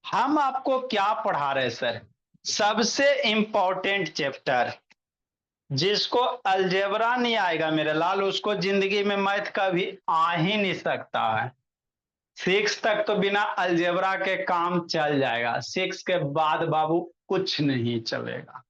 हम आपको क्या पढ़ा रहे हैं सर? सबसे इंपॉर्टेंट चैप्टर। जिसको अलजेब्रा नहीं आएगा मेरे लाल, उसको जिंदगी में मैथ कभी आ ही नहीं सकता है। सिक्स तक तो बिना अलजेब्रा के काम चल जाएगा, सिक्स के बाद बाबू कुछ नहीं चलेगा,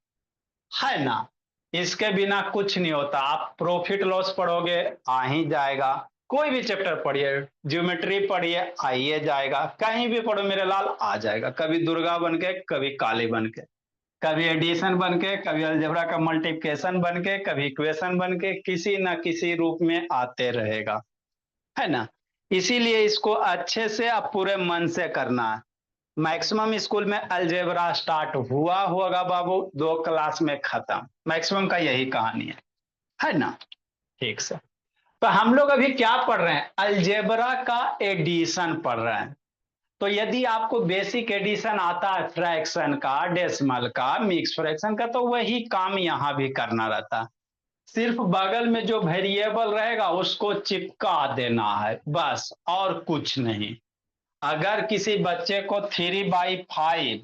है ना। इसके बिना कुछ नहीं होता। आप प्रॉफिट लॉस पढ़ोगे, आ ही जाएगा। कोई भी चैप्टर पढ़िए, ज्योमेट्री पढ़िए, आइए जाएगा। कहीं भी पढ़ो मेरे लाल, आ जाएगा। कभी दुर्गा बन के, कभी काली बन के, कभी एडिशन बन के, कभी अलजेब्रा का मल्टीप्लिकेशन बन के, कभी इक्वेशन बन के, किसी ना किसी रूप में आते रहेगा, है ना। इसीलिए इसको अच्छे से अब पूरे मन से करना है। मैक्सिमम स्कूल में अलजेब्रा स्टार्ट हुआ होगा बाबू, 2 क्लास में खत्म। मैक्सिमम का यही कहानी है ना। ठीक से। तो हम लोग अभी क्या पढ़ रहे हैं? अलजेब्रा का एडिशन पढ़ रहे हैं। तो यदि आपको बेसिक एडिशन आता है, फ्रैक्शन का, डेसिमल का, मिक्स फ्रैक्शन का, तो वही काम यहां भी करना रहता है। सिर्फ बगल में जो वेरिएबल रहेगा उसको चिपका देना है, बस, और कुछ नहीं। अगर किसी बच्चे को 3/5,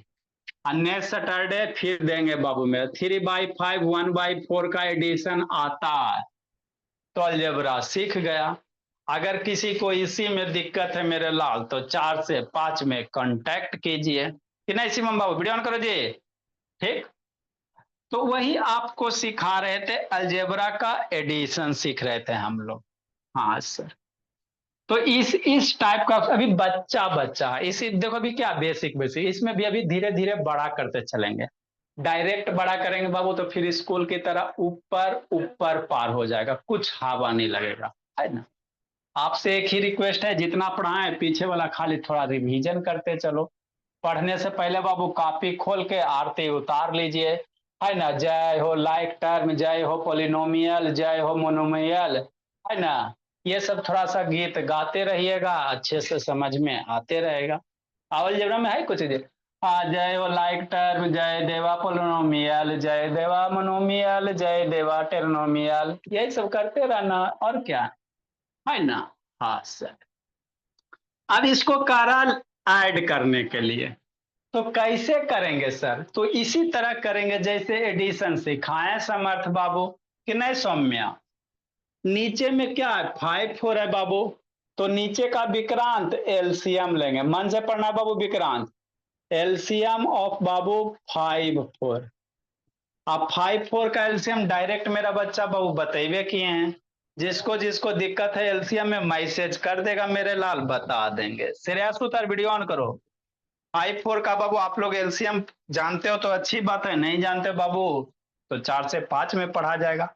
नेक्स्ट सैटरडे फिर देंगे बाबू मेरे, 3/5 1/4 का एडिशन आता है तो अलजेब्रा सीख गया। अगर किसी को इसी में दिक्कत है मेरे लाल, तो 4 से 5 में कांटेक्ट कीजिए कि नहीं शिवम बाबू, वीडियो ऑन करो जी। ठीक। तो वही आपको सिखा रहे थे, अलजेब्रा का एडिशन सीख रहे थे हम लोग। हाँ सर। तो इस टाइप का अभी बच्चा बच्चा है। इसी देखो अभी क्या बेसिक बेसिक, इसमें भी अभी धीरे धीरे बड़ा करते चलेंगे। डायरेक्ट बड़ा करेंगे बाबू तो फिर स्कूल की तरह ऊपर ऊपर पार हो जाएगा, कुछ हवा नहीं लगेगा, है ना। आपसे एक ही रिक्वेस्ट है, जितना पढ़ाएं पीछे वाला खाली थोड़ा रिवीजन करते चलो। पढ़ने से पहले बाबू कॉपी खोल के आरती उतार लीजिए, है ना। जय हो लाइक टर्म, जय हो पोलिनोमियल, जय हो मोनोमियल, है ना। ये सब थोड़ा सा गीत गाते रहिएगा, अच्छे से समझ में आते रहेगा। आवल जबरा में है कुछ जी। हाँ, जय हो लाइक टर्म, जय देवा पोलिनोमियल, जय देवा मोनोमियल, जय देवा टेर्नोमियल, यही सब करते रहना, और क्या, है ना। हाँ सर। अब इसको करा ऐड करने के लिए, तो कैसे करेंगे सर? तो इसी तरह करेंगे जैसे एडिशन सिखाए समर्थ बाबू, कि नहीं सौम्या। नीचे में क्या है? 5 4 है बाबू। तो नीचे का विक्रांत एलसीएम लेंगे, मन से पढ़ना बाबू। विक्रांत एलसीएम ऑफ बाबू 5 4। अब 5 4 का एलसीएम डायरेक्ट मेरा बच्चा बाबू बतेबे किए हैं। जिसको जिसको दिक्कत है एलसीएम में, मैसेज कर देगा मेरे लाल, बता देंगे। श्रेयस उतर, वीडियो ऑन करो। 5 4 का बाबू आप लोग एलसीएम जानते हो तो अच्छी बात है, नहीं जानते बाबू तो 4 से 5 में पढ़ा जाएगा।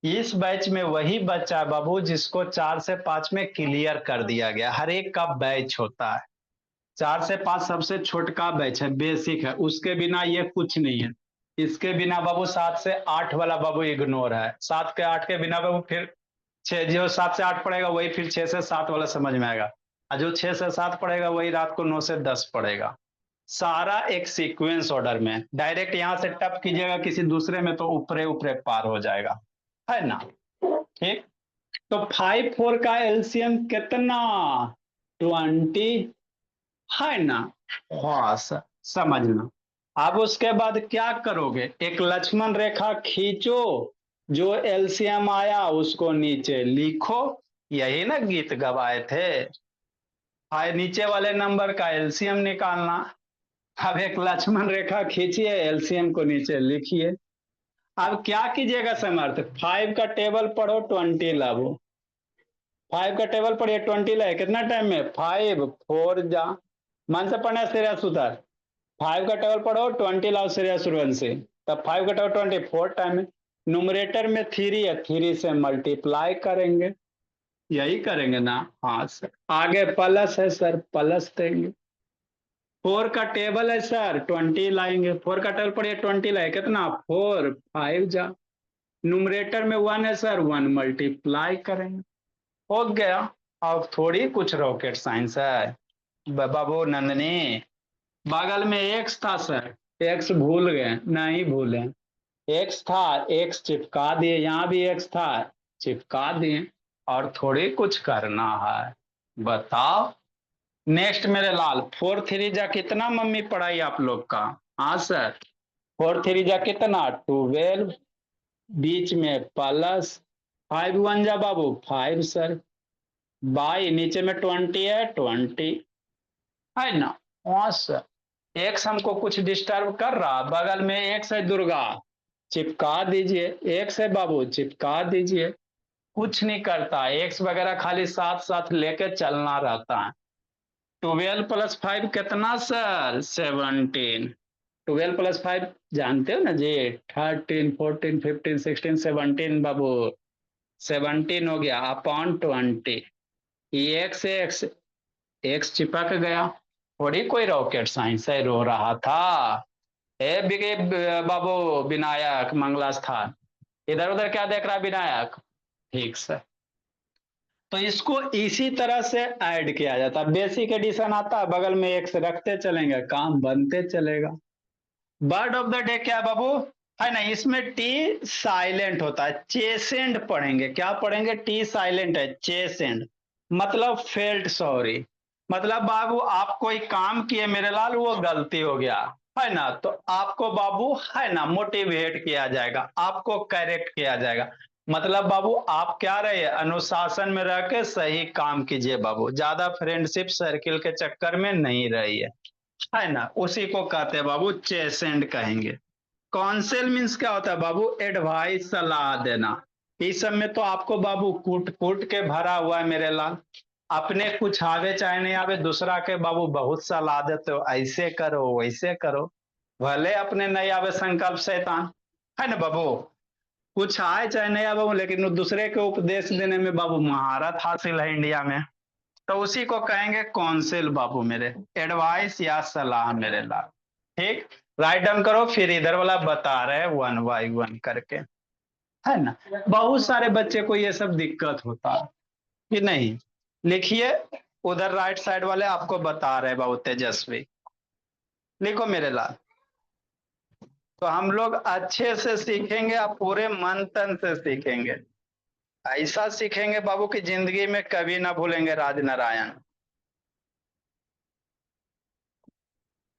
इस बैच में वही बच्चा है बाबू जिसको 4 से 5 में क्लियर कर दिया गया। हर एक का बैच होता है। 4 से 5 सबसे छोटका बैच है, बेसिक है, उसके बिना ये कुछ नहीं है। इसके बिना बाबू 7 से 8 वाला बाबू इग्नोर है। 7 के 8 के बिना बाबू फिर छह, जो 7 से 8 पढ़ेगा वही फिर 6 से 7 वाला समझ में आएगा। और जो 6 से 7 पढ़ेगा वही रात को 9 से 10 पढ़ेगा। सारा एक सीक्वेंस ऑर्डर में, डायरेक्ट यहां से टप कीजिएगा किसी दूसरे में तो ऊपरे ऊपरे पार हो जाएगा, है ना। ठीक। तो 5 4 का एलसीएम कितना? 20, है ना। हाँ समझना। अब उसके बाद क्या करोगे? एक लक्ष्मण रेखा खींचो, जो एलसीएम आया उसको नीचे लिखो। यही ना गीत गवाए थे, हाय नीचे वाले नंबर का एलसीएम निकालना। अब एक लक्ष्मण रेखा खींचिए, एलसीएम को नीचे लिखिए। अब क्या कीजिएगा समर्थ? 5 का टेबल पढ़ो, 20 लाओ। 5 का टेबल पढ़िए, 20 लाए कितना टाइम में? 5 4 जा। मन से पढ़ना श्रेयस उधर। 5 का टेबल पढ़ो, 20 लाओ श्रेयस सुरवंशी। तब 5 का टेबल 24 टाइम है। न्यूमरेटर में 3 है, 3 से मल्टीप्लाई करेंगे। यही करेंगे ना। हाँ सर। आगे प्लस है सर, प्लस देंगे। 4 का टेबल है सर, 20 लाएंगे। 4 का टेबल पढ़िए, 20 लाए कितना? 4 5 जा। न्यूमरेटर में 1 है सर, 1 मल्टीप्लाई करेंगे। हो गया। अब थोड़ी कुछ रॉकेट साइंस है बाबू नंदनी। बगल में एक्स था सर, एक्स भूल गए? नहीं भूले। एक्स था, एक्स चिपका दिए। यहाँ भी एक्स था, चिपका दिए। और थोड़ी कुछ करना है, बताओ। नेक्स्ट मेरे लाल, 4 3 जा कितना मम्मी पढ़ाई आप लोग का? हाँ सर, 4 3 जा कितना? 12, बीच में प्लस 5 1 जा बाबू 5 सर, बाई नीचे में 20 है, 20 है ना? हाँ सर। एक्स हमको कुछ डिस्टर्ब कर रहा, बगल में एक्स है दुर्गा, चिपका दीजिए। एक्स है बाबू, चिपका दीजिए। कुछ नहीं करता, एक्स वगैरह खाली साथ साथ लेके चलना रहता है। 12 + 5 कितना सर? 17। 12 + 5 जानते हो ना जी? 13 14 15 16 17 बाबू, 17 हो गया अपॉन 20। एक्स एक्स, एक्स चिपक गया। थोड़ी कोई रॉकेट साइंस है, रो रहा था। ए बिगे बाबू, विनायक मंगला स्थान, इधर उधर क्या देख रहा है विनायक? ठीक से। तो इसको इसी तरह से ऐड किया जाता है, बेसिक एडिशन आता है, बगल में एक्स रखते चलेंगे, काम बनते चलेगा। वर्ड ऑफ द डे क्या है बाबू? है ना, इसमें टी साइलेंट होता है, चेसेंड पढ़ेंगे। क्या पढ़ेंगे? टी साइलेंट है, चेसेंड मतलब फेल्ट सॉरी। मतलब बाबू आप कोई काम किए मेरे लाल, वो गलती हो गया, है ना, तो आपको बाबू है ना मोटिवेट किया जाएगा, आपको करेक्ट किया जाएगा। मतलब बाबू आप क्या रहे, अनुशासन में रह के सही काम कीजिए बाबू, ज्यादा फ्रेंडशिप सर्किल के चक्कर में नहीं रहिए, है ना। उसी को कहते हैं बाबू चेसेंड कहेंगे। काउंसिल मीन्स क्या होता है बाबू? एडवाइस, सलाह देना। इस सब में तो आपको बाबू कूट कूट के भरा हुआ है मेरे लाल। अपने कुछ आवे चाहे नहीं आवे, दूसरा के बाबू बहुत सलाह देते हो, ऐसे करो वैसे करो, भले अपने नहीं आवे संकल्प शैतान, है ना बाबू। कुछ आए चाहे नहीं आवे, लेकिन दूसरे के उपदेश देने में बाबू महारत हासिल है इंडिया में। तो उसी को कहेंगे काउंसिल बाबू मेरे, एडवाइस या सलाह मेरे लाल। ठीक, राइट डाउन करो, फिर इधर वाला बता रहे 1 by 1 करके, है ना। बहुत सारे बच्चे को ये सब दिक्कत होता है कि नहीं। लिखिए, उधर राइट साइड वाले आपको बता रहे बाबू तेजस्वी, लिखो मेरे लाल। तो हम लोग अच्छे से सीखेंगे, आप पूरे मन तन से सीखेंगे, ऐसा सीखेंगे बाबू की जिंदगी में कभी ना भूलेंगे राज नारायण।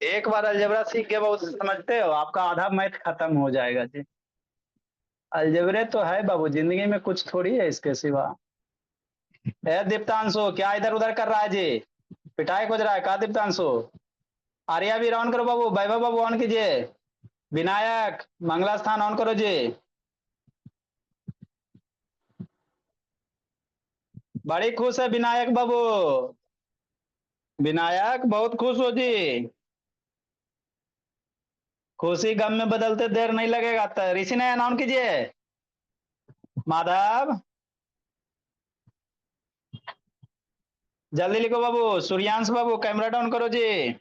एक बार अलजेब्रा सीख के बाबू समझते हो, आपका आधा मैथ खत्म हो जाएगा जी। अलजेब्रे तो है बाबू, जिंदगी में कुछ थोड़ी है इसके सिवा। है दीप्तांशु, क्या इधर उधर कर रहा है जी? पिटाई खोज रहा है का दीप्तांशु? आर्या भी ऑन करो बाबू, वैभव बाबू ऑन कीजिए, विनायक मंगला स्थान ऑन करो जी। बड़ी खुश है विनायक बाबू, विनायक बहुत खुश हो जी। खुशी गम में बदलते देर नहीं लगेगा, ऋषि ने ऑन कीजिए। माधव जल्दी लिखो बाबू, सूर्यांश बाबू कैमरा डाउन करो जी।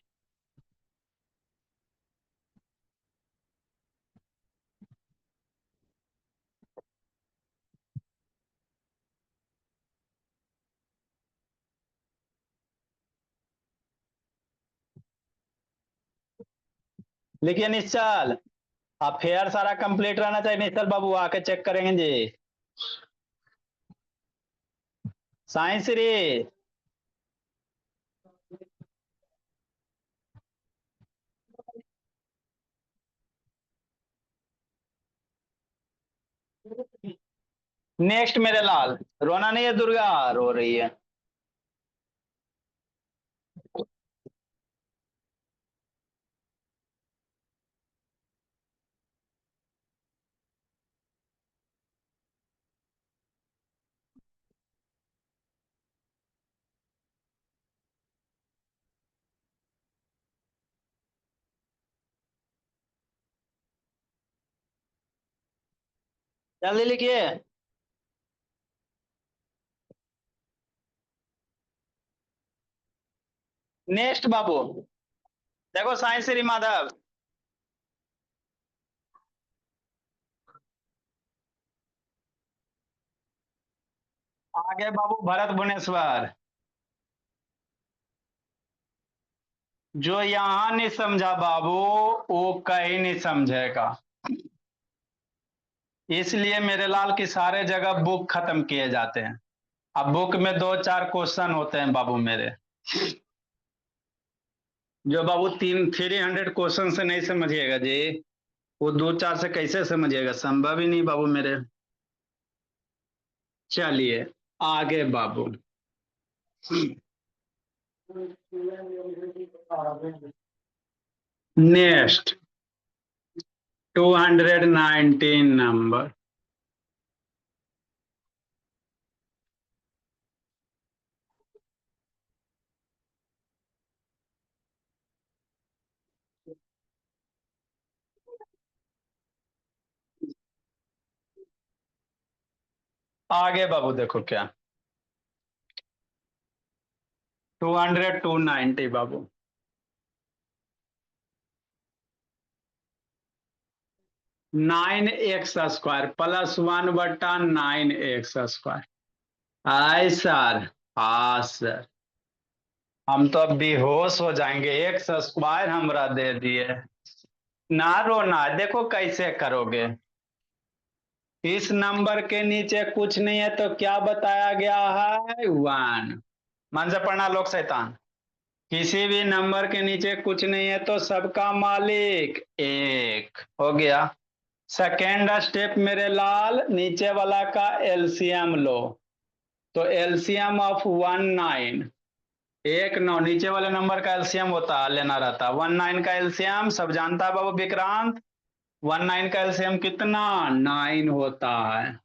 लिखिए निश्चल, अफेयर सारा कंप्लीट रहना चाहिए निश्चल बाबू, आके चेक करेंगे जी। साइंस रे, नेक्स्ट मेरे लाल, रोना नहीं है, दुर्गा रो रही है। जल्दी लिखिए। नेक्स्ट बाबू, देखो साइंस श्री माधव, आगे बाबू भरत भुवनेश्वर। जो यहां नहीं समझा बाबू, वो कहीं नहीं समझेगा। इसलिए मेरे लाल की सारे जगह बुक खत्म किए जाते हैं। अब बुक में 2 4 क्वेश्चन होते हैं बाबू मेरे, जो बाबू 300 क्वेश्चन से नहीं समझिएगा जी, वो 2-4 से कैसे समझिएगा, संभव ही नहीं बाबू मेरे। चलिए आगे बाबू। Next 219 number. आगे बाबू देखो क्या, 290 बाबू। 9x² +1/9x²। Hi sir. हाँ सर, हम तो अब बेहोश हो जाएंगे, x² हमरा दे दिए। ना रोना, देखो कैसे करोगे। इस नंबर के नीचे कुछ नहीं है तो क्या बताया गया है, 1। मन से पढ़ना लोग शैतान। किसी भी नंबर के नीचे कुछ नहीं है तो सबका मालिक एक हो गया। सेकेंड स्टेप मेरे लाल, नीचे वाला का एलसीएम लो। तो एलसीएम ऑफ 19, 1 9 नीचे वाले नंबर का एलसीएम होता लेना रहता। 19 का एलसीएम सब जानता है बाबू विक्रांत। 19 का एलसीएम कितना, 9 होता है।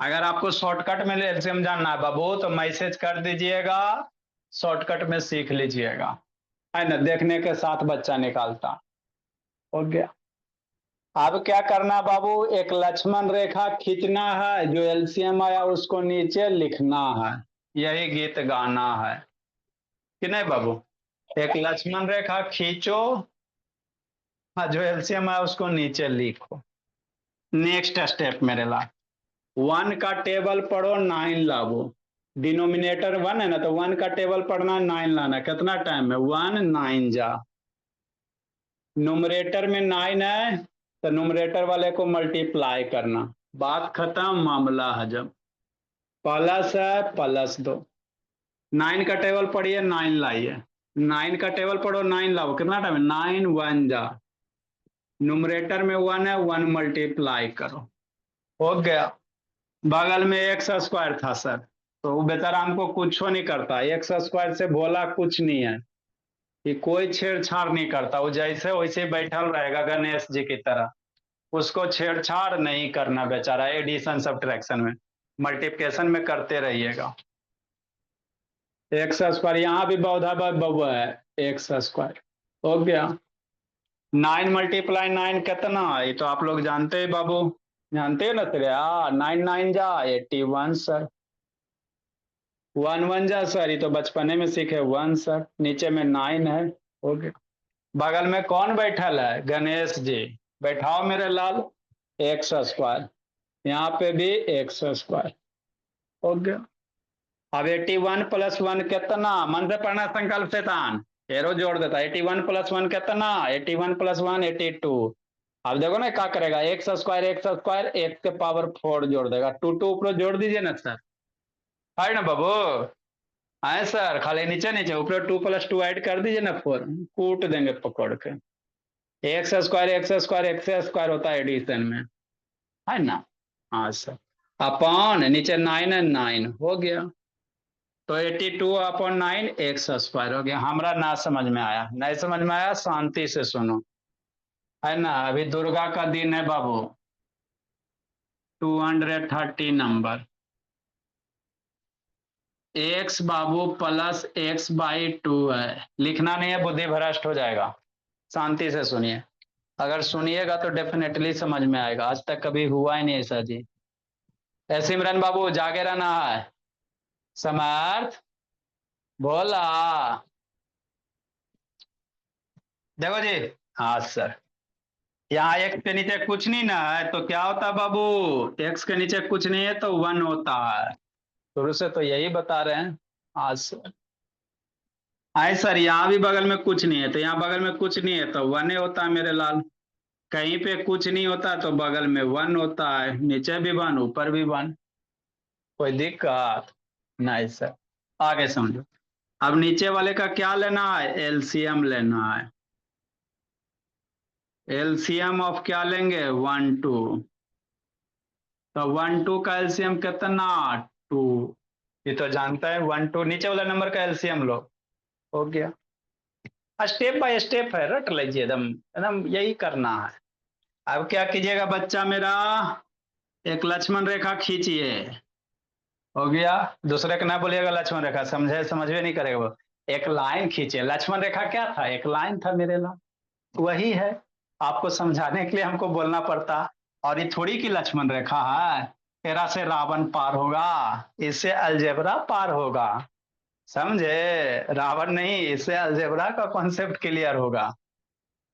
अगर आपको शॉर्टकट में एलसीएम जानना है बाबू तो मैसेज कर दीजिएगा, शॉर्टकट में सीख लीजिएगा, है ना, देखने के साथ बच्चा निकालता। हो गया। अब क्या करना बाबू, एक लक्ष्मण रेखा खींचना है, जो एलसीएम आया उसको नीचे लिखना है, यही गीत गाना है कि नहीं बाबू। एक लक्ष्मण रेखा खींचो, हाँ, जो एलसीएम आया उसको नीचे लिखो। नेक्स्ट स्टेप मेरे ला, 1 का टेबल पढ़ो, 9 लाओ। डिनोमिनेटर 1 है ना, तो 1 का टेबल पढ़ना, 9 लाना। कितना टाइम है, 1 9 जा। नुमरेटर में 9 है तो नुमरेटर वाले को मल्टीप्लाई करना, बात खत्म, मामला हजम। प्लस है, +2। 9 का टेबल पढ़िए, 9 लाइए। 9 का टेबल पढ़ो, 9 लाओ। कितना टाइम है, 9 1 जा। नुमरेटर में 1 है, 1 मल्टीप्लाई करो, हो गया। बगल में x² था सर, तो वो बेचारा हमको कुछ नहीं करता, x² से भोला कुछ नहीं है, ये कोई छेड़छाड़ नहीं करता, वो जैसे वैसे बैठल रहेगा गणेश जी की तरह। उसको छेड़छाड़ नहीं करना बेचारा, एडिशन सब्ट्रैक्शन में, मल्टीप्लिकेशन में करते रहिएगा। x² यहाँ भी बौधा बउआ है, x²। हो गया। 9 × 9 कितना, ये तो आप लोग जानते हैं बाबू, जानते हैं ना तेरे, 9 9 जा 81 सर। 1 1 जा सर, ये तो बचपने में सीखे, 1 सर। नीचे में 9 है, हो गया। बगल में कौन बैठल है, गणेश जी। बैठाओ मेरे लाल, x²। यहाँ पे भी x², हो गया। अब 81 + 1 कितना, मन से पढ़ना संकल्प शैतान, एरो जोड़ देता। 81 + 1 कितना, 81 + 1 82। अब देखो ना क्या करेगा, x², x के पावर 4 जोड़ देगा, 2 2 ऊपर जोड़ दीजिए ना सर, है ना बाबू। आए सर, खाली नीचे नीचे, ऊपर 2 + 2 ऐड कर दीजिए ना, 4 कूट देंगे पकड़ के। x² होता है एडिशन में, है ना। हाँ सर, अपॉन नीचे 9 है, 9 हो गया। तो 82/9 x² हो गया। हमारा ना समझ में आया, नहीं समझ में आया, शांति से सुनो, है ना। अभी दुर्गा का दिन है बाबू, 230 नंबर। x बाबू +x/2 है, लिखना नहीं है, बुद्धि भ्रष्ट हो जाएगा। शांति से सुनिए, अगर सुनिएगा तो डेफिनेटली समझ में आएगा, आज तक कभी हुआ ही नहीं ऐसा जी। सिमरन बाबू जागे रहना है। समर्थ बोला, देखो जी। हाँ सर, यहाँ x के नीचे कुछ नहीं ना है तो क्या होता है बाबू, x के नीचे कुछ नहीं है तो 1 होता है, शुरू से तो यही बता रहे हैं। आज सर, आए सर, यहाँ भी बगल में कुछ नहीं है तो यहाँ बगल में कुछ नहीं है तो 1 होता है मेरे लाल। कहीं पे कुछ नहीं होता तो बगल में 1 होता है, नीचे भी 1 ऊपर भी 1। कोई दिक्कत नहीं सर, आगे समझो। अब नीचे वाले का क्या लेना है, एलसीएम लेना है। एलसीएम ऑफ क्या लेंगे, 1 2। तो 1 2 का एलसीएम कितना, 2। ये तो जानता है 1 2, नीचे वाला नंबर का एलसीएम लो, हो गया। स्टेप बाय स्टेप है, रट लीजिए, एकदम एकदम यही करना है। अब क्या कीजिएगा बच्चा मेरा, एक लक्ष्मण रेखा खींचिए, हो गया। दूसरे का ना बोलिएगा लक्ष्मण रेखा, समझे समझ में नहीं करेगा वो। एक लाइन खींचे, लक्ष्मण रेखा क्या था, एक लाइन था मेरे ला, वही है। आपको समझाने के लिए हमको बोलना पड़ता। और ये थोड़ी की लक्ष्मण रेखा है, तेरा से रावण पार होगा, इससे अलजेब्रा पार होगा, समझे। रावण नहीं, इससे अलजेब्रा का कॉन्सेप्ट क्लियर होगा,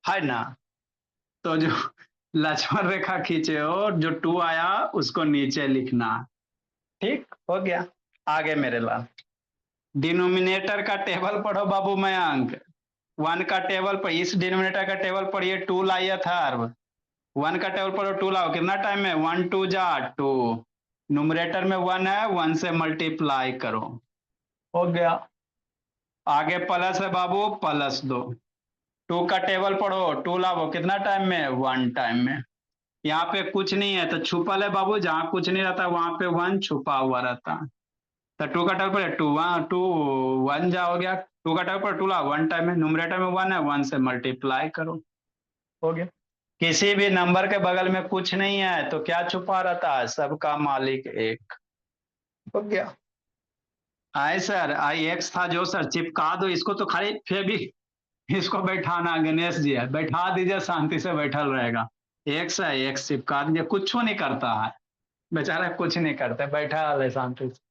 है ना। तो जो लक्ष्मण रेखा खींचे हो, जो 2 आया उसको नीचे लिखना, ठीक हो गया। आगे मेरे लाल, डिनोमिनेटर का टेबल पढ़ो बाबू मयंक। 1 का टेबल पर, इस डिनोमिनेटर का टेबल पढ़िए, 2 लाइए था। 1 का टेबल पढ़ो, 2 लाओ, कितना टाइम में, 1 2 जा 2। न्यूमरेटर में 1 है, 1 से मल्टीप्लाई करो, हो गया। आगे प्लस है बाबू, प्लस दो। 2 का टेबल पढ़ो, 2 लाओ, कितना टाइम में, 1 टाइम में। यहाँ पे कुछ नहीं है तो छुपल है बाबू, जहां कुछ नहीं रहता वहां पे 1 छुपा हुआ रहता है। तो 2 का टेबल पर 2 1 2 1 जा, हो गया। 2 का टेबल पर 2 ला, 1 टाइम में, न्यूमरेटर में 1 है, 1 से मल्टीप्लाई करो, हो गया। किसी भी नंबर के बगल में कुछ नहीं है तो क्या छुपा रहता है, सबका मालिक एक, हो गया। आए सर, आई एक्स था जो, सर चिपका दो इसको तो, खाली फिर भी इसको बैठाना, गणेश जी है, बैठा दीजिए, शांति से बैठल रहेगा। एक्स है, एक्स चिपका दीजिए, कुछ नहीं करता है बेचारा, कुछ नहीं करता, बैठा रहे शांति से।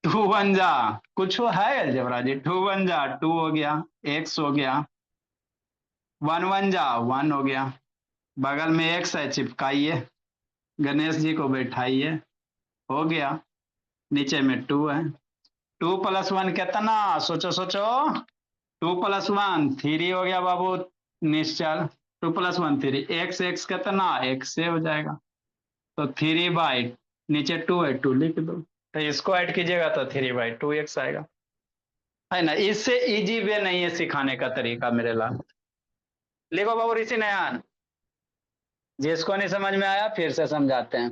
2 1 जा, कुछ है अलजेब्रा जी, 2 1 जा 2 हो गया, एक्स हो गया। 1 1 जा 1 हो गया, बगल में एक्स है, चिपकाइए, गणेश जी को बैठाइए, हो गया। नीचे में 2 है, 2 प्लस 1 कितना, सोचो सोचो। 2 प्लस 1 3 हो गया बाबू, निश्चल। 2 प्लस 1 3, एक्स एक्स कितना, एक्स से हो जाएगा। तो 3/, नीचे 2 है, 2 लिख दो। तो इसको ऐड कीजिएगा तो 3/2 एक्स आएगा, है ना। इससे इजी वे नहीं है सिखाने का तरीका मेरे लाल। लिखो बाबू ऋषि नयान, जिसको नहीं समझ में आया फिर से समझाते हैं।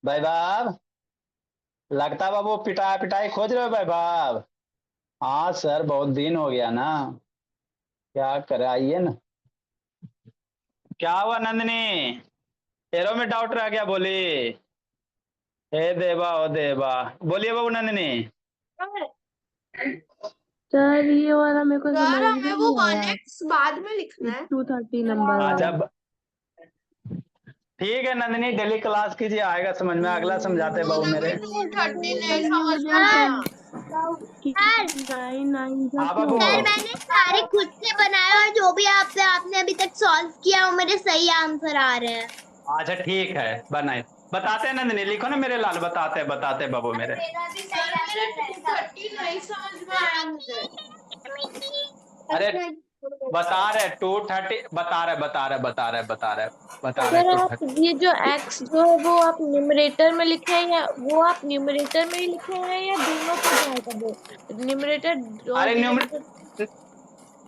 भाई बाब, लगता बाबू पिटाई पिटाई खोज रहे हो भाई बाब। हाँ सर, बहुत दिन हो गया ना, क्या करे, आइए ना। क्या हुआ नंदनी, एरो में डाउट रह गया, बोली। हे देवा ओ देवा, बोलिए बाबू नंदनी। सर ये वाला मेरे को सर समझ हमें में वो नहीं आया, 1x बाद में लिखना है। 230 नंबर वाला। जब ठीक है नंदनी, डेली क्लास कीजिए, आएगा समझ में, अगला समझाते हैं बाबू मेरे। 230 नहीं सर ये समझ मुझे में आया। बताओ कि सर 9 हाँ क्यों बाबू, हुआ? सर मैंने सारे खुद से बनाए और जो भी आपने अभी तक सॉल्व किया वो मेरे सही आंसर आ रहे हैं। अच्छा ठीक है, बनाए, बताते हैं नंदनी, लिखो ना मेरे लाल, बताते बताते बाबू मेरे। मेरा भी सही सर मेरे आंसर है, 230 नहीं समझ में आया मुझे। अरे बता रहे 230, बता रहे सर आप 230। ये जो x जो है वो आप न्यूमरेटर में लिखे हैं, या वो आप न्यूमरेटर में ही लिखे हैं, या दोनों पे जाएगा वो, न्यूमरेटर और अरे डिनोमिनेटर?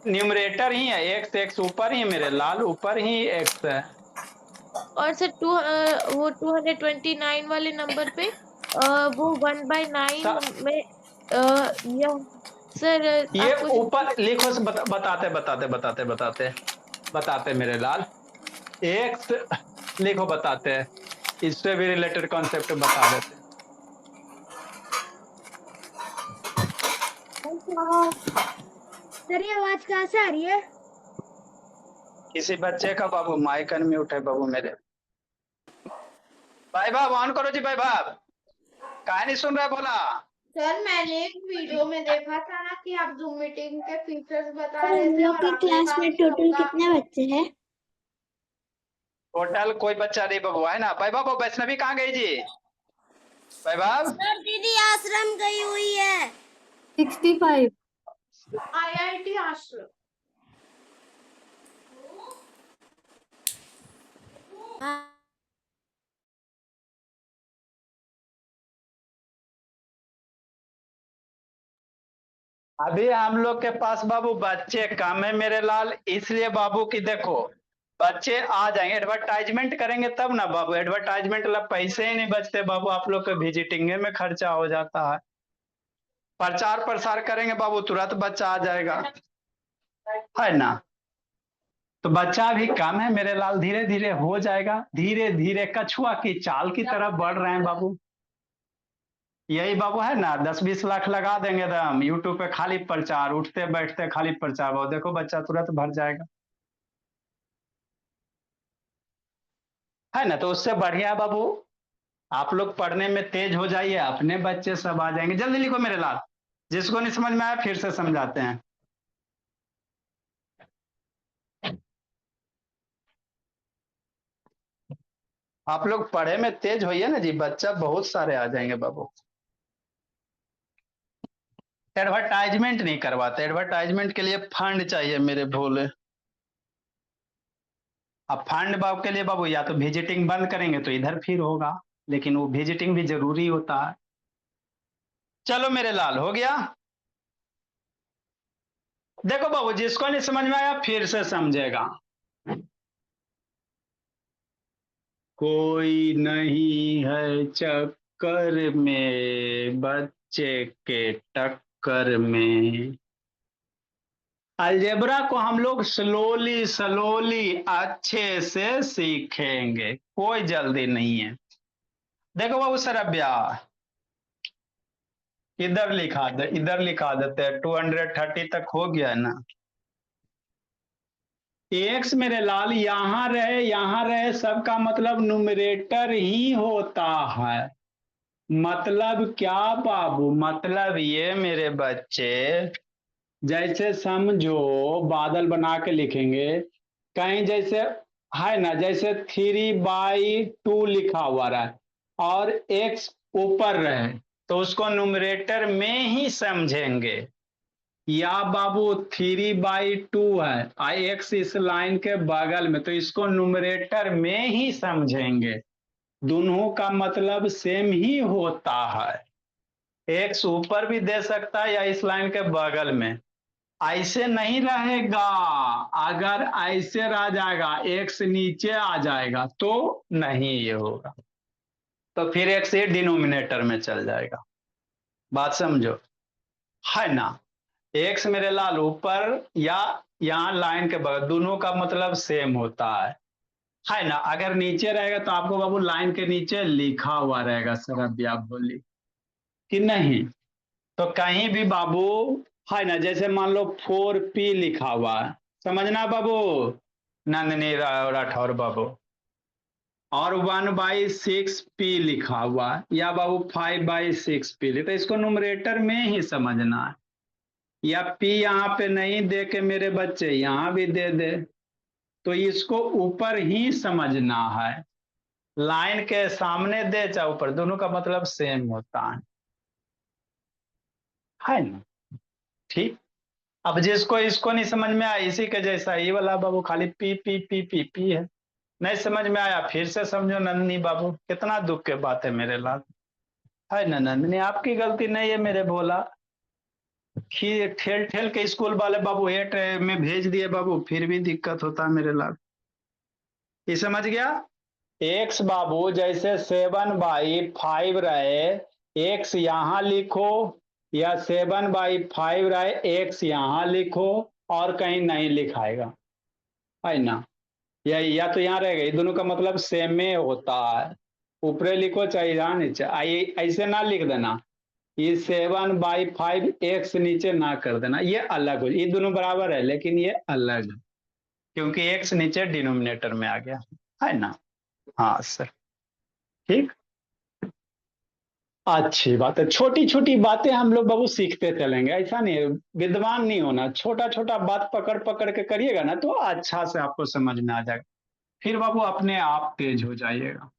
न्यूमरेटर ही है, एक्स एक्स ऊपर ही मेरे लाल, ऊपर ही एक्स है। और सर वो 229 वाले नंबर पे वो 1/9 में या सर ये आप कुछ ऊपर लिखो, बताते मेरे लाल, एक्स लिखो, बताते हैं, इससे भी रिलेटेड कॉन्सेप्ट बता देते हैं। सर ये आवाज कहाँ से आ रही है? किसी बच्चे का बाबू, माइक अनम्यूट है बाबू मेरे। भाई बाब ऑन करो जी, भाई बाब, कहा नहीं सुन रहा, बोला। सर मैंने एक वीडियो में देखा था ना कि आप जूम मीटिंग के फीचर्स बता सर रहे हम थे लोग और की आपने क्लास कहा में कि टोटल सबका कितने बच्चे हैं? टोटल कोई बच्चा नहीं बाबू, है ना। भाई बाबू वैष्णवी कहाँ गई जी, भाई बाब। सर दीदी आश्रम गई हुई है। 65। IIT आश्रम। हाँ। अभी हम लोग के पास बाबू बच्चे कम है मेरे लाल, इसलिए बाबू की देखो बच्चे आ जाएंगे, एडवर्टाइजमेंट करेंगे तब ना बाबू, एडवर्टाइजमेंट ला पैसे ही नहीं बचते बाबू, आप लोग के विजिटिंग में खर्चा हो जाता है। प्रचार प्रसार करेंगे बाबू तुरंत बच्चा आ जाएगा, है ना। तो बच्चा भी कम है मेरे लाल, धीरे धीरे हो जाएगा, धीरे धीरे कछुआ की चाल की तरफ बढ़ रहे हैं बाबू। यही बाबू है ना, 10-20 लाख लगा देंगे एकदम यूट्यूब पे, खाली प्रचार, उठते बैठते खाली प्रचार, बाबू देखो बच्चा तुरंत भर जाएगा, है ना। तो उससे बढ़िया बाबू आप लोग पढ़ने में तेज हो जाइए, अपने बच्चे सब आ जाएंगे। जल्दी लिखो मेरे लाल, जिसको नहीं समझ में आया फिर से समझाते हैं। आप लोग पढ़े में तेज होइए ना जी, बच्चा बहुत सारे आ जाएंगे बाबू। एडवर्टाइजमेंट नहीं करवाते, एडवर्टाइजमेंट के लिए फंड चाहिए मेरे भोले। अब फंड बाबू के लिए बाबू या तो विजिटिंग बंद करेंगे तो इधर फिर होगा, लेकिन वो विजिटिंग भी जरूरी होता है। चलो मेरे लाल हो गया। देखो बाबू जिसको नहीं समझ में आया फिर से समझेगा। कोई नहीं है चक्कर में बच्चे के टक्कर में, अलजेब्रा को हम लोग स्लोली स्लोली अच्छे से सीखेंगे, कोई जल्दी नहीं है। देखो बाबू सरब्या, इधर लिखा दे, इधर लिखा देते हैं, 230 तक हो गया ना। एक्स मेरे लाल यहाँ रहे सबका मतलब न्यूमरेटर ही होता है। मतलब क्या बाबू, मतलब ये मेरे बच्चे, जैसे समझो बादल बना के लिखेंगे, कहीं जैसे है ना, जैसे 3/2 लिखा हुआ रहा और एक्स ऊपर रहे तो उसको न्यूमरेटर में ही समझेंगे। या बाबू 3/2 है आई एक्स इस लाइन के बगल में, तो इसको न्यूमरेटर में ही समझेंगे, दोनों का मतलब सेम ही होता है। एक्स ऊपर भी दे सकता है या इस लाइन के बगल में, ऐसे नहीं रहेगा। अगर ऐसे रह जाएगा एक्स नीचे आ जाएगा तो नहीं ये होगा, तो फिर एक्स ये डिनोमिनेटर में चल जाएगा, बात समझो, है ना। एक्स मेरे लाल ऊपर या यहाँ लाइन के बगल, दोनों का मतलब सेम होता है ना। अगर नीचे रहेगा तो आपको बाबू लाइन के नीचे लिखा हुआ रहेगा सर, अभी आप बोली कि नहीं। तो कहीं भी बाबू है ना, जैसे मान लो 4p लिखा हुआ है, समझना बाबू, नंदनी राठौर बाबू, और 1/6p लिखा हुआ है, या बाबू 5/6p, तो इसको न्यूमरेटर में ही समझना है। या p यहाँ पे नहीं दे के मेरे बच्चे यहाँ भी दे दे तो इसको ऊपर ही समझना है, लाइन के सामने दे चाहे ऊपर, दोनों का मतलब सेम होता है ना। ठीक। अब जिसको इसको नहीं समझ में आया, इसी के जैसा ये वाला बाबू खाली P P P P P है, नहीं समझ में आया फिर से समझो नंदनी बाबू, कितना दुख के बात है मेरे लाल, है ना नंदनी, आपकी गलती नहीं है मेरे भोला, ठेल ठेल के स्कूल वाले बाबू 8 में भेज दिए बाबू, फिर भी दिक्कत होता है मेरे लाल। ये समझ गया। एक्स बाबू जैसे 7/5 रहे, एक्स यहाँ लिखो, या 7/5 रहे एक्स यहाँ लिखो, और कहीं नहीं लिखाएगा, है ना। या तो यहाँ रहेगा, ये दोनों का मतलब सेम ही होता है, ऊपरे लिखो चाहे यहाँ नीचे, ऐसे ना लिख देना, ये 7/5 एक्स नीचे ना कर देना, ये अलग हो, ये दोनों बराबर है लेकिन ये अलग है, क्योंकि एक्स नीचे डिनोमिनेटर में आ गया, है ना। हाँ सर, ठीक। अच्छी बात है, छोटी छोटी बातें हम लोग बाबू सीखते चलेंगे, ऐसा नहीं है, विद्वान नहीं होना, छोटा छोटा बात पकड़ पकड़ के करिएगा ना तो अच्छा से आपको समझ में आ जाएगा, फिर बाबू अपने आप तेज हो जाइएगा,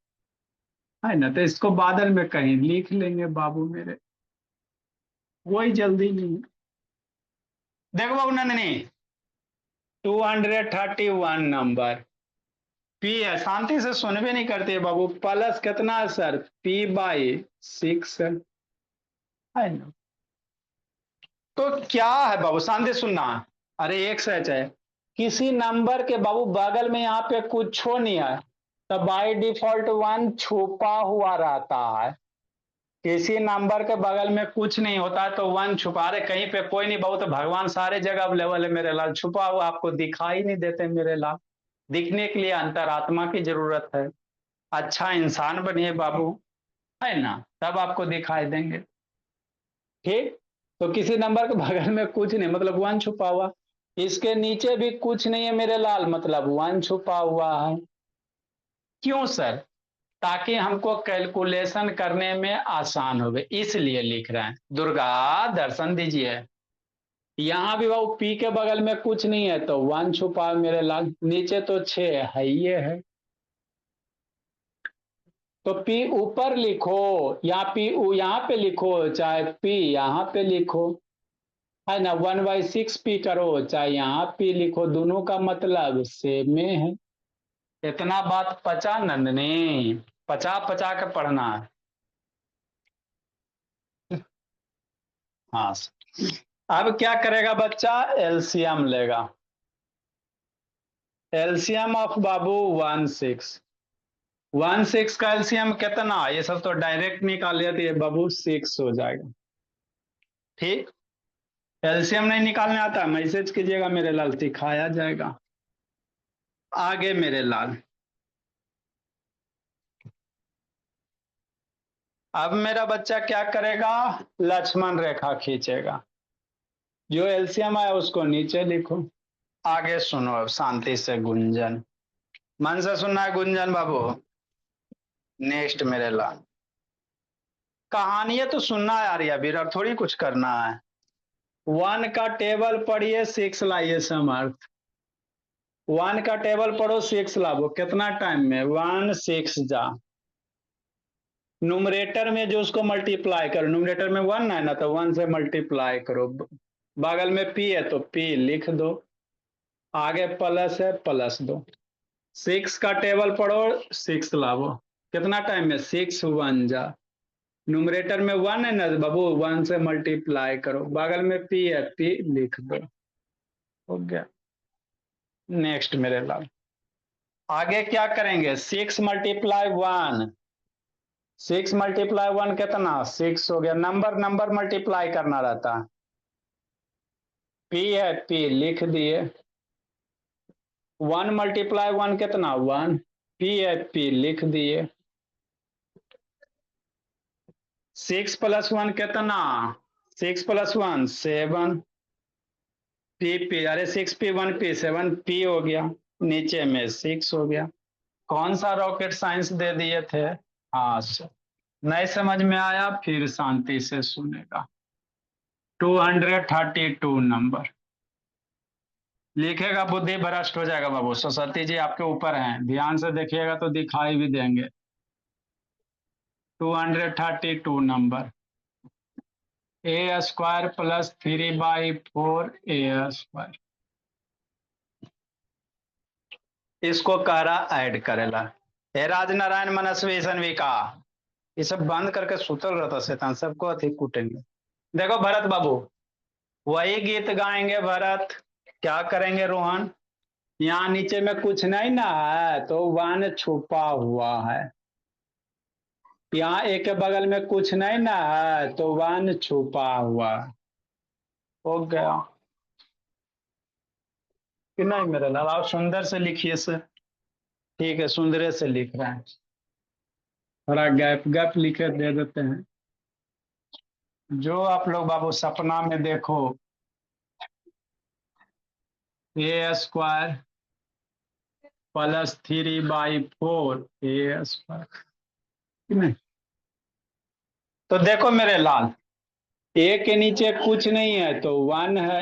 है ना। तो इसको बादल में कहीं लिख लेंगे बाबू मेरे, कोई जल्दी नहीं है। देखो बाबू नंदनी, 231 नंबर पी है, शांति से सुन भी नहीं करते बाबू, प्लस कितना है सर, p/6 है ना। तो क्या है बाबू, शांति सुनना। अरे एक सच है, किसी नंबर के बाबू बगल में यहाँ पे कुछ नहीं है तो बाय डिफॉल्ट 1 छुपा हुआ रहता है। किसी नंबर के बगल में कुछ नहीं होता है तो 1 छुपा रहे, कहीं पे कोई नहीं बाबू, तो भगवान सारे जगह अवेलेबल है मेरे लाल, छुपा हुआ आपको दिखाई नहीं देते मेरे लाल। दिखने के लिए अंतरात्मा की जरूरत है। अच्छा इंसान बनिए बाबू, है ना, तब आपको दिखाई देंगे। ठीक, तो किसी नंबर के बगल में कुछ नहीं मतलब 1 छुपा हुआ, इसके नीचे भी कुछ नहीं है मेरे लाल मतलब 1 छुपा हुआ है। क्यों सर? ताकि हमको कैलकुलेशन करने में आसान हो, इसलिए लिख रहे हैं। दुर्गा दर्शन दीजिए। यहां भी वो पी के बगल में कुछ नहीं है तो 1 छुपा है मेरे लाल, नीचे तो 6 है, ये है तो पी ऊपर लिखो या पी यहाँ पे लिखो चाहे पी यहाँ पे लिखो, है ना। 1/6 पी करो चाहे यहाँ पी लिखो, दोनों का मतलब सेम में है। इतना बात पचा नंदनी, पचा पचा के पढ़ना है। हाँ, अब क्या करेगा बच्चा, एलसीएम लेगा। एलसीएम ऑफ बाबू 1/6 का एलसीएम कितना, ये सब तो डायरेक्ट निकाल लिया तो ये बाबू 6 हो जाएगा। ठीक, एलसीएम नहीं निकालने आता मैसेज कीजिएगा मेरे लाल, सिखाया जाएगा। आगे मेरे लाल, अब मेरा बच्चा क्या करेगा, लक्ष्मण रेखा खींचेगा, जो एलसीएम आया उसको नीचे लिखो। आगे सुनो अब शांति से, गुंजन मन से सुनना है गुंजन बाबू। नेक्स्ट मेरे लाल, कहानी है तो सुनना है यार, अभी थोड़ी कुछ करना है। 1 का टेबल पढ़िए 6 लाइए समर्थ। 1 का टेबल पढ़ो 6 लाओ, कितना टाइम में, 1 6 जा। न्यूमरेटर में जो उसको मल्टीप्लाई करो, न्यूमरेटर में 1 है ना तो 1 से मल्टीप्लाई करो, बगल में पी है तो पी लिख दो, आगे प्लस है प्लस दो। 6 का टेबल पढ़ो 6 लाओ, कितना टाइम में, 6 1 जा। न्यूमरेटर में 1 है ना बाबू, 1 से मल्टीप्लाई करो, बगल में पी है पी लिख दो, हो गया। नेक्स्ट मेरे लाल, आगे क्या करेंगे, 6 × 1, 6 × 1 कितना, 6 हो गया। नंबर नंबर मल्टीप्लाई करना रहता है, पी है पी लिख दिए। 1 × 1 कितना, 1, पी है पी लिख दिए। 6 + 1 कितना, 6 + 1 7, पी पी, अरे 6p 1p 7p हो गया, नीचे में 6 हो गया। कौन सा रॉकेट साइंस दे दिए थे। हाँ सर, नहीं समझ में आया फिर शांति से सुनेगा। 232 नंबर लिखेगा, बुद्धि भ्रष्ट हो जाएगा बाबू। सरस्वती जी आपके ऊपर हैं, ध्यान से देखिएगा तो दिखाई भी देंगे। 232 नंबर, a² + 3/4 a², इसको कह रहा ऐड करेला। हे राजनारायण मनस्वी सन्विका, ये सब बंद करके सुतल रहता शैतान, सबको अति कूटेंगे। देखो भरत बाबू, वही गीत गाएंगे भरत, क्या करेंगे रोहन, यहाँ नीचे में कुछ नहीं ना है तो 1 छुपा हुआ है, यहाँ एक के बगल में कुछ नहीं ना है तो 1 छुपा हुआ है। हो गया कि नहीं मेरे लाल, आप सुंदर से लिखिए सर। ठीक है, सुंदर से लिख रहे हैं, थोड़ा गैप गैप लिखे दे देते हैं, जो आप लोग बाबू सपना में देखो। a² + 3/4 a², नहीं तो देखो मेरे लाल, ए के नीचे कुछ नहीं है तो 1 है,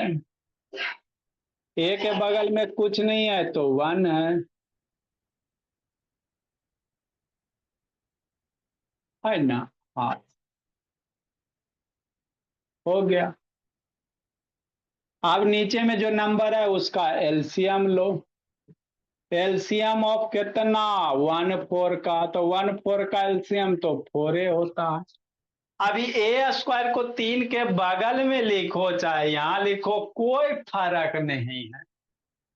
ए के बगल में कुछ नहीं है तो 1 है ना। हाँ हो गया। अब नीचे में जो नंबर है उसका एलसीएम लो, एलसीएम ऑफ कितना, 1 4 का, तो 1 4 का एलसीएम तो 4 होता है। अभी ए स्क्वायर को 3 के बगल में लिखो चाहे यहां लिखो, कोई फर्क नहीं है।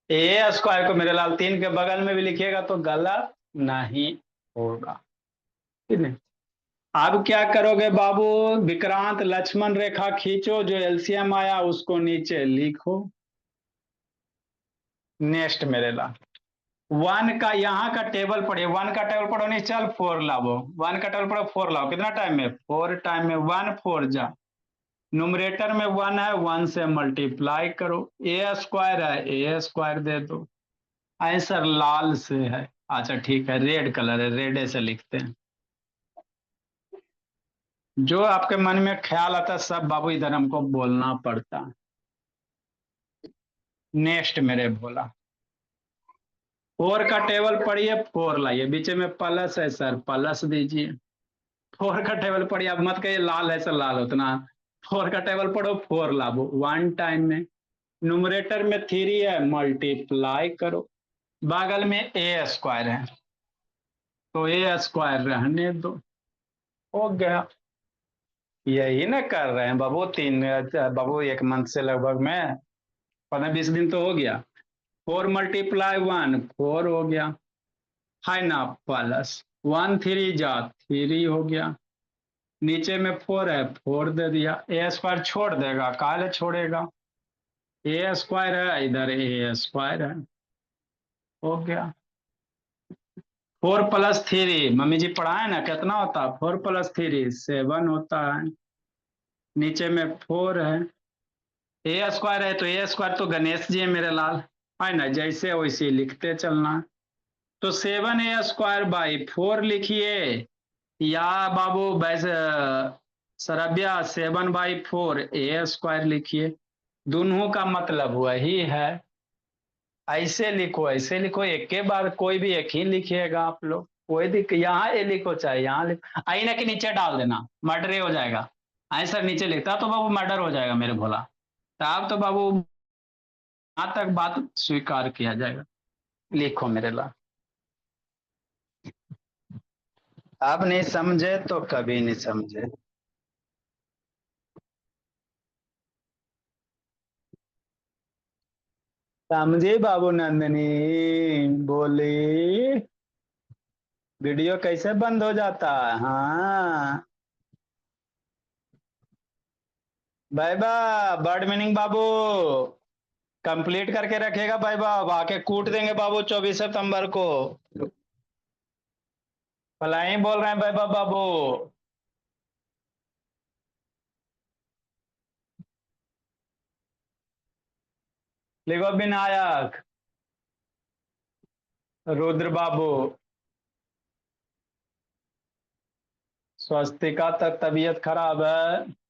ए स्क्वायर को मेरे लाल 3 के बगल में भी लिखिएगा तो गलत नहीं होगा, ठीक है। अब क्या करोगे बाबू, विक्रांत लक्ष्मण रेखा खींचो, जो एलसीएम आया उसको नीचे लिखो। नेक्स्ट मेरे लाल, 1 का यहाँ का टेबल पढ़िए, 1 का टेबल पढ़ो नहीं, चल 4 लाओ, 1 का टेबल पढ़ो 4 लाओ, कितना टाइम में 4 टाइम में, 1 4 जा, न्यूमरेटर में 1 है, 1 से मल्टीप्लाई करो, ए स्क्वायर है ए स्क्वायर दे दो। आंसर लाल से है, अच्छा ठीक है, रेड कलर है, रेड से लिखते हैं। जो आपके मन में ख्याल आता है सब बाबू इधर हमको बोलना पड़ता है। नेक्स्ट मेरे भोला, 4 का टेबल पढ़िए, 4 लाइए, बीच में प्लस है सर, प्लस दीजिए। 4 का टेबल पढ़िए, अब मत कहिए लाल है सर, लाल उतना। 4 का टेबल पढ़ो, 4 लाओ 1 टाइम में, न्यूमरेटर में 3 है, मल्टीप्लाई करो, बगल में ए स्क्वायर है तो ए स्क्वायर रहने दो, हो गया। यही ना कर रहे हैं बाबू, 3 बाबू 1 मंथ से लगभग में 15-20 दिन तो हो गया। 4 मल्टीप्लाई 1 4 हो गया, है ना, प्लस 1 3 जा 3 हो गया, नीचे में 4 है 4 दे दिया, ए स्क्वायर छोड़ देगा, काले छोड़ेगा, ए स्क्वायर है इधर ए स्क्वायर है, हो गया। 4 + 3 मम्मी जी पढ़ाए ना, कितना होता है 4 + 3 7 होता है, नीचे में 4 है, ए स्क्वायर है तो ए स्क्वायर तो गणेश जी है मेरे लाल, है ना, जैसे वैसे लिखते चलना। तो 7a² / 4 लिखिए, या बाबू वैसे सरब्या 7/4 a² लिखिए, दोनों का मतलब वही है। ऐसे लिखो ऐसे लिखो, एक के बाद कोई भी एक ही लिखिएगा आप लोग, कोई दिक्कत, यहाँ ए लिखो चाहे यहाँ लिखो, आईना के नीचे डाल देना, मर्डर हो जाएगा। आंसर नीचे लिखता तो बाबू मर्डर हो जाएगा मेरे भोला, तब तो बाबू यहाँ तक बात स्वीकार किया जाएगा। लिखो मेरे ला, आप नहीं समझे तो कभी नहीं समझे। समझे बाबू नंदनी, बोली वीडियो कैसे बंद हो जाता है, हाँ भाई बा, बर्ड मीनिंग बाबू कंप्लीट करके रखेगा भाई बाब, आके कूट देंगे बाबू 24 सितंबर को। भलाई बोल रहे हैं भाई बाबू। लिखो विनायक, रुद्र बाबू, स्वस्तिका तक तबीयत खराब है,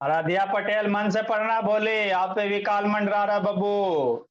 आराध्या पटेल मन से पढ़ना, बोले आप पे भी काल मंडरा रहा बब्बू।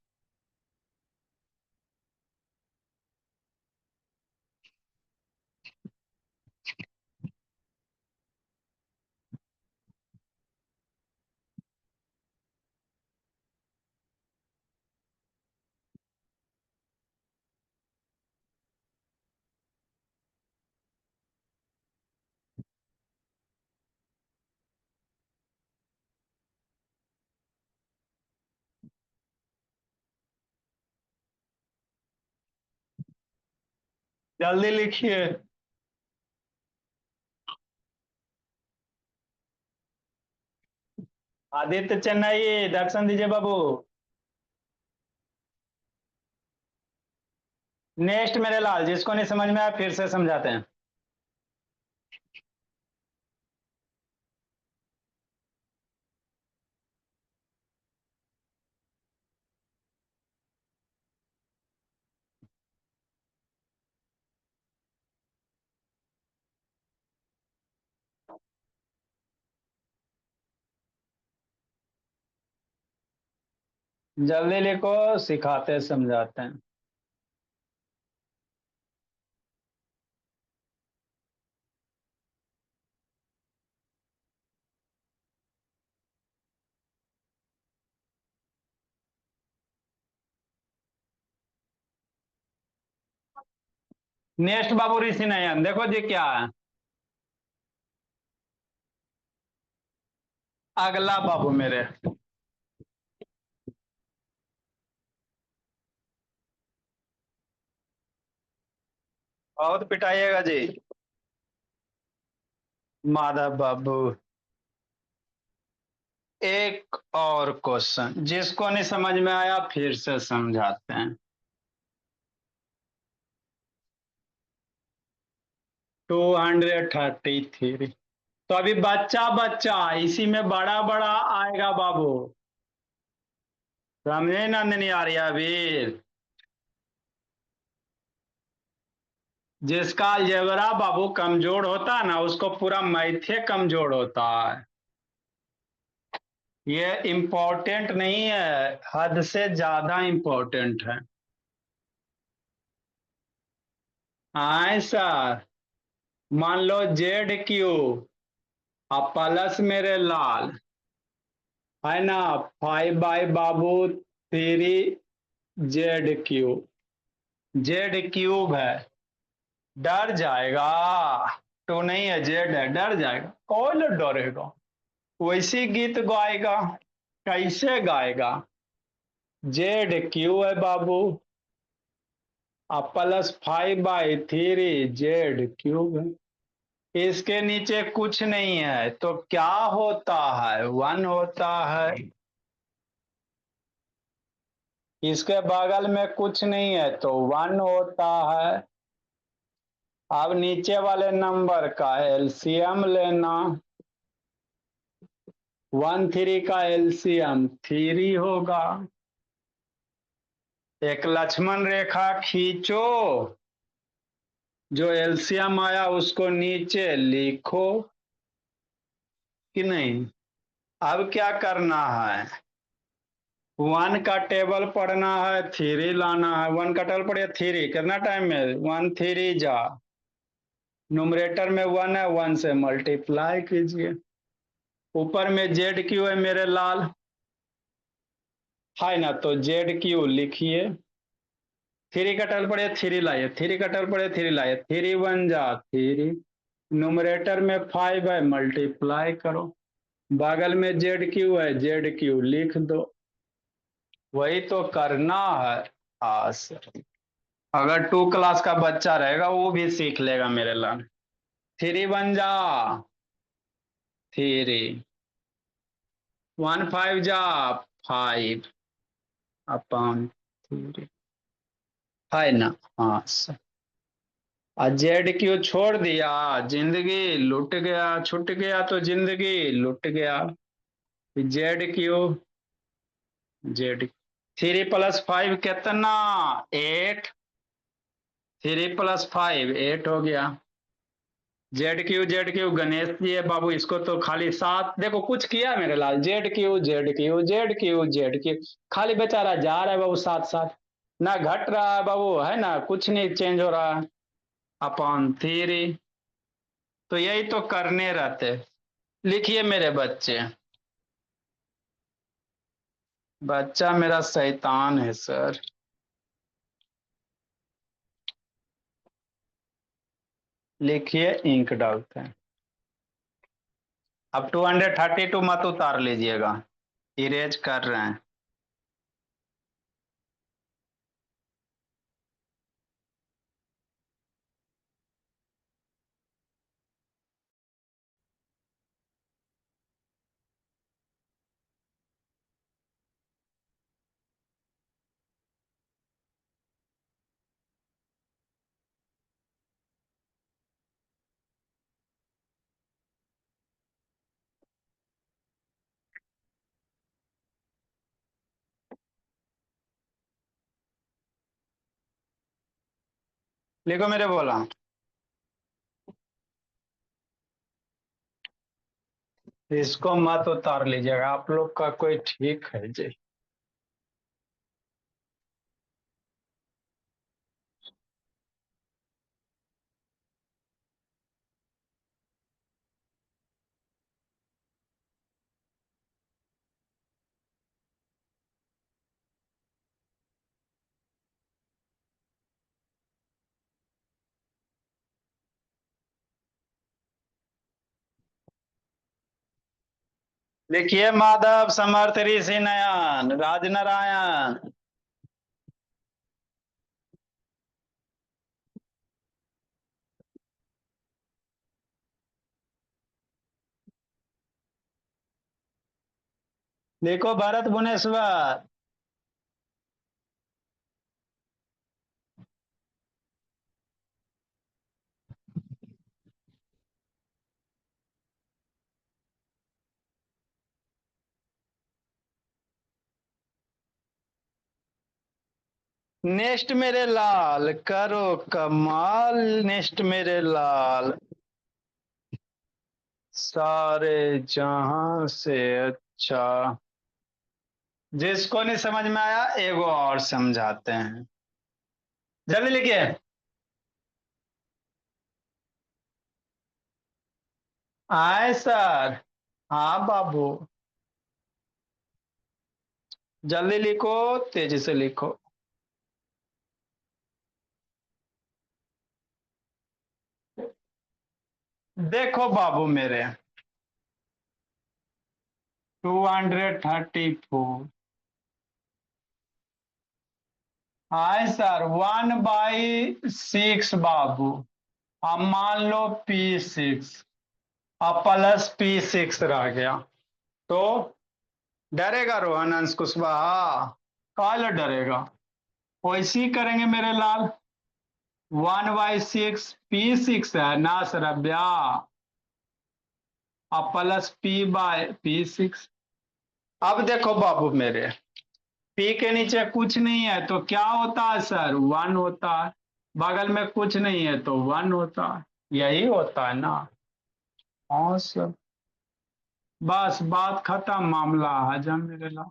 जल्दी लिखिए। आदित्य चेन्नई, दर्शन दीजिए बाबू। नेक्स्ट मेरे लाल, जिसको नहीं समझ में आया फिर से समझाते हैं। जल्दी लिखो, सिखाते समझाते हैं। नेक्स्ट बाबू ऋषि नयन, देखो जी क्या है अगला बाबू मेरे। बहुत पिटाइएगा जी। माधव बाबू, एक और क्वेश्चन, जिसको नहीं समझ में आया फिर से समझाते हैं। 233। तो अभी बच्चा बच्चा इसी में बड़ा बड़ा आएगा बाबू, समझे नंदनी आर्या वीर। जिसका अलजेब्रा बाबू कमजोर होता है ना उसको पूरा मैथे कमजोर होता है। ये इम्पोर्टेंट नहीं है, हद से ज्यादा इम्पोर्टेंट है। हाँ सर, मान लो जेड क्यू और प्लस मेरे लाल है ना, 5 by Babu 3 Z Q, Z cube है, डर जाएगा। तो नहीं है, जेड है, डर जाएगा, कौन डरेगा। वैसी गीत गाएगा, कैसे गाएगा। जेड क्यू है बाबू और +5/3 जेड क्यूब है। इसके नीचे कुछ नहीं है तो क्या होता है, 1 होता है। इसके बगल में कुछ नहीं है तो 1 होता है। अब नीचे वाले नंबर का एलसीएम लेना, 1 3 का एलसीएम 3 होगा। एक लक्ष्मण रेखा खींचो, जो एलसीएम आया उसको नीचे लिखो कि नहीं। अब क्या करना है, 1 का टेबल पढ़ना है, 3 लाना है। 1 का टेबल पढ़िए 3, कितना टाइम में 1 3 जा, न्यूमरेटर में 1 है, 1 से मल्टीप्लाई कीजिए। ऊपर में जेड क्यू है मेरे लाल, है ना, तो जेड क्यू लिखिए। 3 का टेबल पढ़िए 3 लाइए, 3 का टेबल पढ़िए 3 लाइए, 3 1 जा 3, न्यूमरेटर में 5 है, मल्टीप्लाई करो। बगल में जेड क्यू है, जेड क्यू लिख दो। वही तो करना है आज। अगर 2 क्लास का बच्चा रहेगा वो भी सीख लेगा मेरे लाल। 3 1 जा 3, 1 5 जा 5 अपॉन 3, है ना। हाँ सर, और जेड क्यू छोड़ दिया, जिंदगी लुट गया, छूट गया तो जिंदगी लुट गया। जेड क्यू, जेड 3 + 5 कितना, 8, 3 + 5 8 हो गया। जेड क्यू गणेश जी है बाबू, इसको तो खाली 7, देखो कुछ किया मेरे लाल, Z Q Z Q Z Q Z Q, खाली बेचारा जा रहा है बाबू 7 7, ना घट रहा है बाबू, है ना, कुछ नहीं चेंज हो रहा है। अपॉन 3, तो यही तो करने रहते। लिखिए मेरे बच्चे, बच्चा मेरा शैतान है सर। लिखिए, इंक डालते हैं। अब 232 मत उतार लीजिएगा, इरेज कर रहे हैं। लिखो मेरे बोला, इसको मत उतार लीजिएगा, आप लोग का कोई ठीक है जी। लिखिए माधव, समर्थ, ऋषि नयन, राजनारायण। देखो भरत भुवनेश्वर। नेक्स्ट मेरे लाल, करो कमाल, नेक्स्ट मेरे लाल, सारे जहां से अच्छा। जिसको नहीं समझ में आया एगो और समझाते हैं, जल्दी लिखिए। आए सर। हाँ बाबू, जल्दी लिखो, तेजी से लिखो। देखो बाबू मेरे, 234। आए सर, 1/6 बाबू। अब मान लो P6, अब प्लस P6 रह गया, तो डरेगा रोहन अंश कुशवाहा? काल डरेगा? वैसे ही करेंगे मेरे लाल। 1/6 P6 है ना सरब्या, अब प्लस P/P6। अब देखो बाबू मेरे, P के नीचे कुछ नहीं है तो क्या होता है सर? 1 होता है। बगल में कुछ नहीं है तो 1 होता है। यही होता है ना? हाँ सर, बस बात खत्म, मामला हजम मेरे लाल।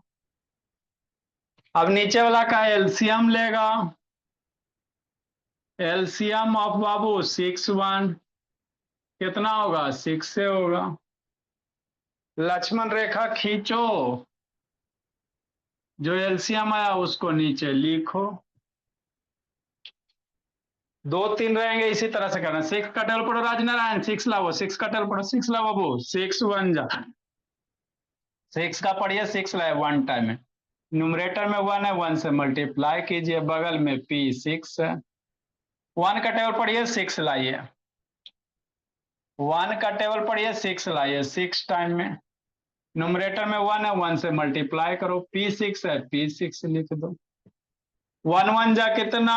अब नीचे वाला का एलसीएम लेगा। एलसीएम ऑफ बाबू 6 1 कितना होगा? 6 से होगा। लक्ष्मण रेखा खींचो, जो एलसीएम आया उसको नीचे लिखो। 2 3 रहेंगे, इसी तरह से करना। 6 का टेबल पढ़ो राजनारायण, 6 लाओ, 6 का टेबल पढ़ो, 6 लाओ बाबू, 6 1 जा। 6 का पढ़िए, 6 लाए 1 टाइम में। न्यूमरेटर में 1 है, 1 से मल्टीप्लाई कीजिए, बगल में P6 है। 1 का टेबल पढ़िए, 6 लाइए। 1 का टेबल पढ़िए, 6 लाइए, 6 टाइम में। न्यूमरेटर में 1 है, 1 से मल्टीप्लाई करो, P6 है, P6 लिख दो। 1 1 जा कितना?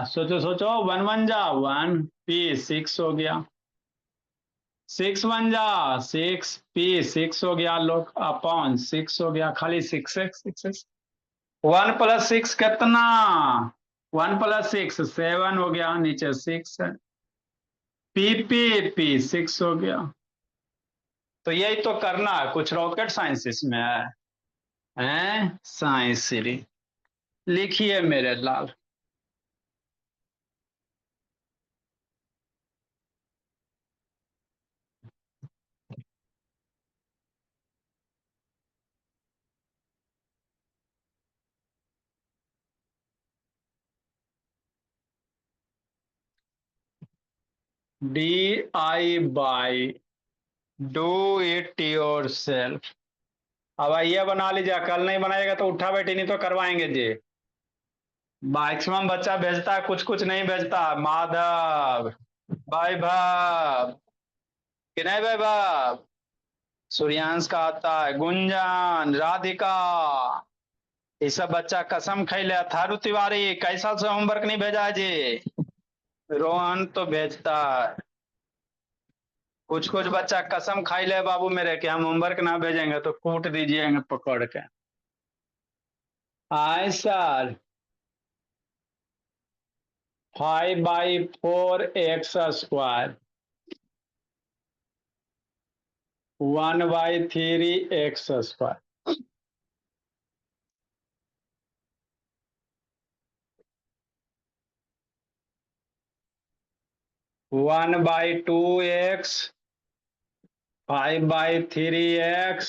सोचो सोचो, 1 1 जा 1, P6 हो गया। 6 1 जा 6, P6 हो गया, लोग अपॉन 6 हो गया, खाली 6 6 1 + 6 कितना? 1 + 6 7 हो गया, नीचे 6 है। P6 हो गया। तो यही तो करना है, कुछ रॉकेट साइंस इसमें है, साइंस सीरीज। लिखिए मेरे लाल। DIY, do it your self. अब ये बना लीजिए, कल नहीं बनाएगा तो उठा बैठी नहीं तो करवाएंगे जी। मैक्सिमम बच्चा भेजता है, कुछ कुछ नहीं भेजता। माधव, वैभव, कि नहीं वैभव? सूर्यांश का आता है, गुंजन, राधिका, ये सब बच्चा कसम खैले। थारू तिवारी कैसा से होमवर्क नहीं भेजा है जी? रोहन तो भेजता है। कुछ कुछ बच्चा कसम खाई ले बाबू मेरे कि हम होमवर्क ना भेजेंगे तो कूट दीजिएगा पकड़ के। आए sir, 5/4 x², 1/3 x²। 1/2 x, 5/3 x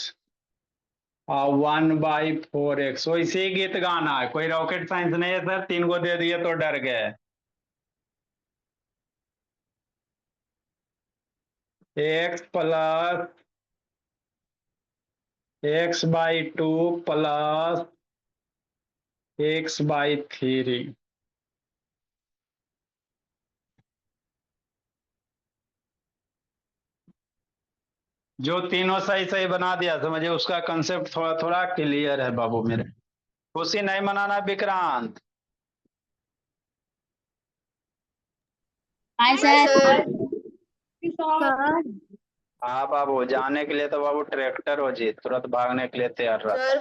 और 1/4 x। वैसे ही गीत गाना है, कोई रॉकेट साइंस नहीं है सर, 3 गो दे दिए तो डर गए। x + x/2 plus x/3। जो तीनों सही सही बना दिया समझिए, उसका कंसेप्ट थोड़ा थोड़ा क्लियर है बाबू मेरे। खुशी नहीं मनाना विक्रांत। हाय सर सर हाँ बाबू, जाने के लिए तो बाबू ट्रैक्टर हो जी, तुरंत भागने के लिए तैयार रहता है। सर